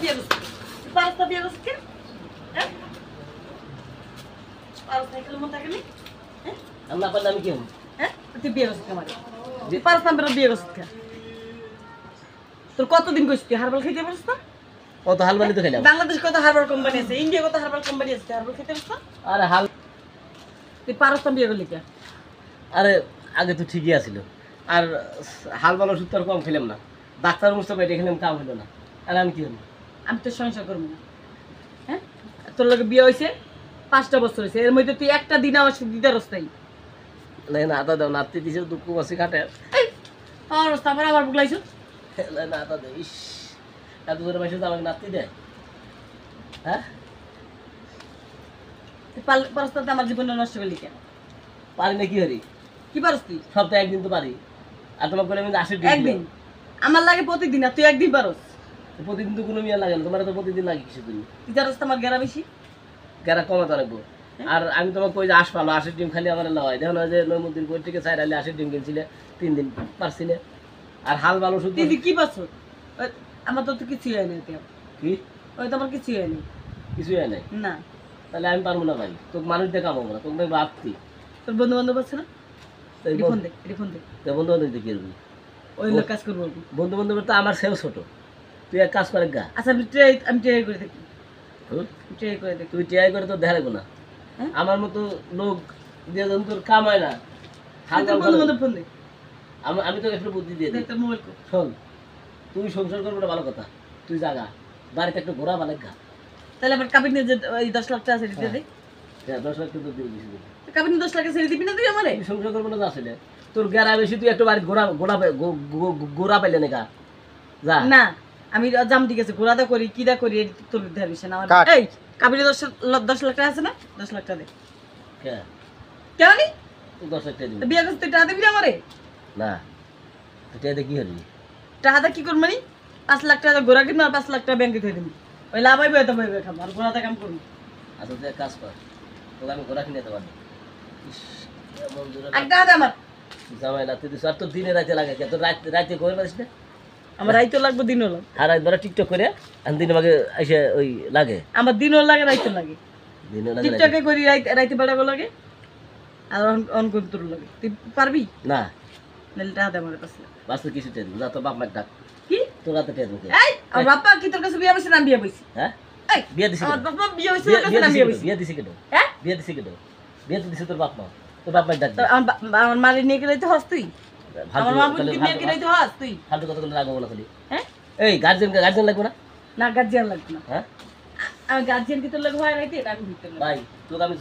বিয়ে করছিস পারস না বিয়ে করছিস কে হ্যাঁ পারস না কেন মন থাকেনি হ্যাঁ আল্লাহ পারলে আমি কি হব হ্যাঁ তুই বিয়ে করছিস আমার তুই পারস না বিয়ে করছিস কে তোর কতদিন কইছিস তুই হারবাল খেতে পারছিস না কত হালবালি তো খেলাম বাংলাদেশ কত হারবাল কোম্পানি আছে ইন্ডিয়া কত হারবাল কোম্পানি আছে হারবাল খেতে পারছিস না আরে হাল তুই পারস না বিয়ে করলি কে আরে আগে তো ঠিকই আছিল আর হালবাল ওষুধ তো আর কম খেলাম না ডাক্তার মুস্তাফা এটা খেলাম কাম হলো না আর আমি কি হলো আমি তো সংসার করবো না হ্যাঁ তোর লোকে বিয়ে হয়েছে 5টা বছর হয়েছে এর মধ্যে তুই একটা দিন আমার সাথে দিতে রস্তাই না আতা দাও নাতি দিছে দুঃখ বাসি কাটে আমার রস্তা আমার বুক লাইছো না আতা দে ইস এত দূরে বসে তো আমাকে নাতি দেয় হ্যাঁ পারস্তাতে আমার জীবনটা নষ্ট করলি কেন পারি না কি হরি কি পারস তুই সপ্তাহে একদিন তো পারি আর তোমার করে আমি 80 দিন একদিন আমার লাগে প্রতিদিন আর তুই একদিন পারস প্রতিদিন তো কোনো মিয়া লাগে না তোমার তো প্রতিদিন লাগে কিছু দিন তুই জানোস তো আমার গেরা বেশি গেরা কমাতে রাখবো আর আমি তোমাকে কই যে আস পালো 80 ডিম খালি আমার লয় দেখো না যে নয়মুদ্দিন কোই থেকে 4 আলে 80 ডিম কিনছিলে 3 দিন পারছিলে আর হাল ভালো শুধু তুই কি পারছ আমার তো কিছুই হয় না কি ওই তো আমার কিছুই হয় না কিছুই হয় নাই না তাহলে আমি পারবো না ভাই তোকে মানুষ দিয়ে কামাবো না তোকে ভাবতি তোর বন্ধু বান্ধব আছে না ফোন দে ফোন দে বন্ধু বান্ধব দেখি ওই লোক কাজ করবো বন্ধু বান্ধব তো আমার সেও ছোট তুই এক কাজ করে গা আচ্ছা আমি ট্রাই করে দেখি ট্রাই করে দেখি তুই ট্রাই করে তো দেখা লাগবো না আমার মতো লোক দিয়ে যখন তোর কাম হয় না বন্ধু বান্ধব ফোন দে আমি তো একটু বুদ্ধি দিয়ে দিই তোর মোবাইল শোন তুই সংসার করবো না ভালো কথা তুই জাগা বাড়িতে একটু ঘোরা ভালো গা তাহলে আবার কাবিনে যে ওই 10 লাখ টাকা ছেড়ে দিয়ে দে 10 লাখ টাকা দিয়ে দিবি কাবিনে 10 লাখ ছেড়ে দিবি না তুই আমারে তুই সংসার করবো না যা আসলে তোর গেরা বেশি তুই একটু বাড়ি ঘোরা পাইলে না গা যা না আমি জাম ঠিক আছে ঘোরাদা করি কিদা করি তোর ধ্যান বিষয় না আমার এই কাবিনে 10 লাখ টাকা আছে না 10 লাখ টাকা দে কে কেন নি তুই 10 লাখ টাকা দিবি বিয়ে করতে টাকা দিবি না আমারে না তুই টাকা কি হবি টাকাটা কি করব মানে 5 লাখ টাকা ঘোরা কিনা আর 5 লাখ টাকা ব্যাংকে থই দিবি ওই লাভ হইবে তো হইবে খাম আর ঘোরাদা কাম করব আচ্ছা তুই এক কাজ কর তোকে আমি ঘোরা কিনে দেবো এমন দূরে আর টাকা দে আমার জামাই না তুই আর তো দিনে রাতে লাগে তো রাতে করে পারিস না আমার রাইতো লাগবে দিনও লাগে আর একবার টিকটক করে আর দিন আমাকে এসে ওই লাগে আমার দিনও লাগে রাইতো লাগে দিনে লাগে টিকটকে করি রাইতে বেড়াবো লাগে আর অন কোন তোর লাগে তুই পারবি না নালে টাকা দে আমার কাছে বাসে কিছু টেন যা তো বাপ মার ডাক কি তোর হাতে টেন এই আর বাপ্পা কি তোর কাছে বিয়ে বসে না বিয়ে বসি হ্যাঁ এই বিয়ে দিছি আমার বাপ্পা বিয়ে বসে তোর কাছে না বিয়ে বসি বিয়ে দিছি কেন হ্যাঁ বিয়ে দিছি কেন বিয়ে তো দিছি তোর বাপ মা তোর বাপ মার ডাক তো আমার মারে নিয়ে গেলে তো হস তুই আমার মা বুঝি নিয়ে গেলে তো হস তুই ফালতু কথা বলে রাখবো না খালি হ্যাঁ এই গার্জেন লাগবে না না গার্জিয়ান লাগবে না হ্যাঁ আমি গার্জিয়ান কি তোর লাগে হয় রাইতে রাখবি তোর ভাই তোকে আমি